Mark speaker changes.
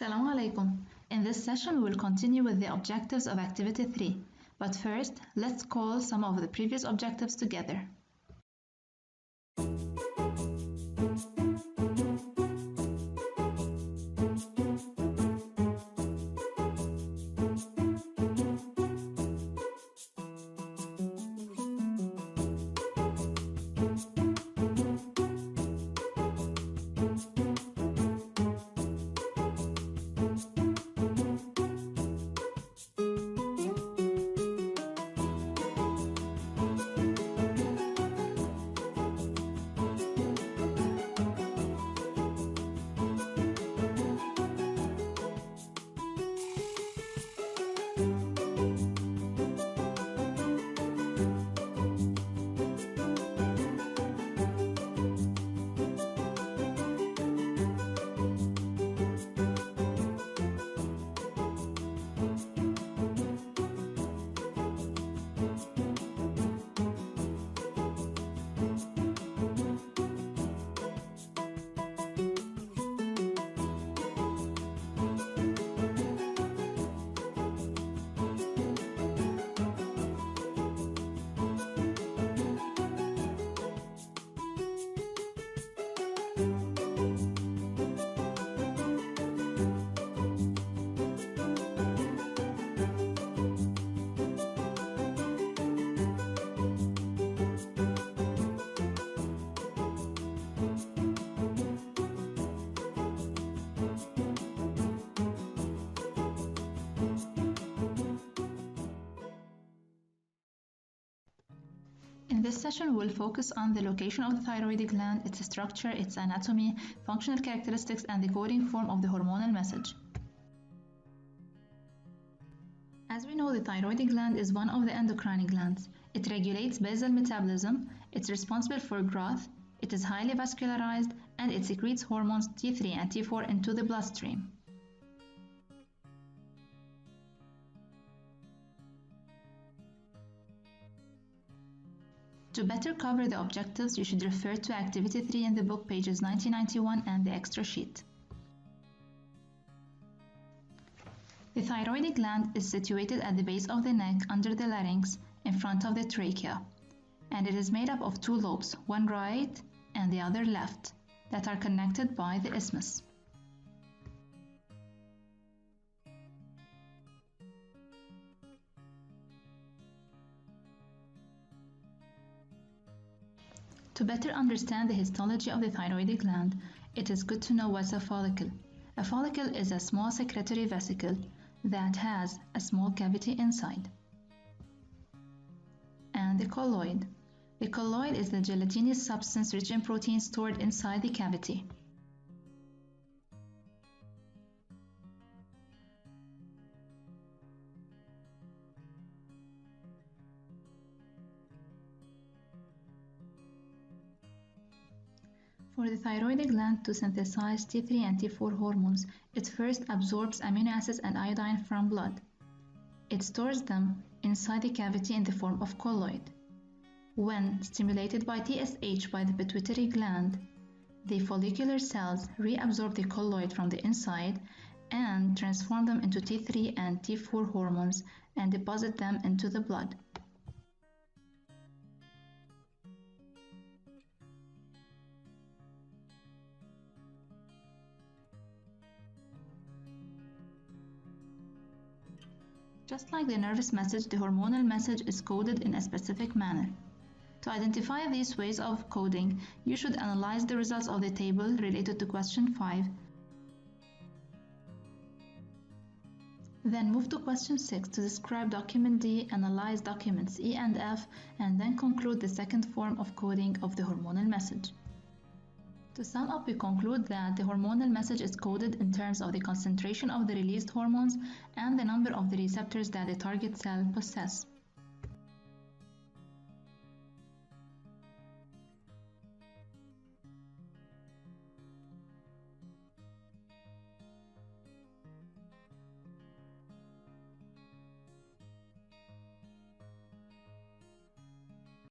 Speaker 1: Assalamu alaikum. In this session, we will continue with the objectives of Activity 3. But first, let's call some of the previous objectives together. In this session, we will focus on the location of the thyroid gland, its structure, its anatomy, functional characteristics, and the coding form of the hormonal message. As we know, the thyroid gland is one of the endocrine glands. It regulates basal metabolism, it's responsible for growth, it is highly vascularized, and it secretes hormones T3 and T4 into the bloodstream. To better cover the objectives, you should refer to Activity 3 in the book, pages 90-91, and the extra sheet. The thyroid gland is situated at the base of the neck, under the larynx, in front of the trachea, and it is made up of two lobes, one right and the other left, that are connected by the isthmus. To better understand the histology of the thyroid gland, it is good to know what's a follicle. A follicle is a small secretory vesicle that has a small cavity inside. And the colloid. The colloid is the gelatinous substance rich in protein stored inside the cavity. For the thyroid gland to synthesize T3 and T4 hormones, it first absorbs amino acids and iodine from blood. It stores them inside the cavity in the form of colloid. When stimulated by TSH by the pituitary gland, the follicular cells reabsorb the colloid from the inside and transform them into T3 and T4 hormones and deposit them into the blood. Just like the nervous message, the hormonal message is coded in a specific manner. To identify these ways of coding, you should analyze the results of the table related to question 5. Then move to question 6 to describe document D, analyze documents E and F, and then conclude the second form of coding of the hormonal message. To sum up, we conclude that the hormonal message is coded in terms of the concentration of the released hormones and the number of the receptors that the target cell possesses.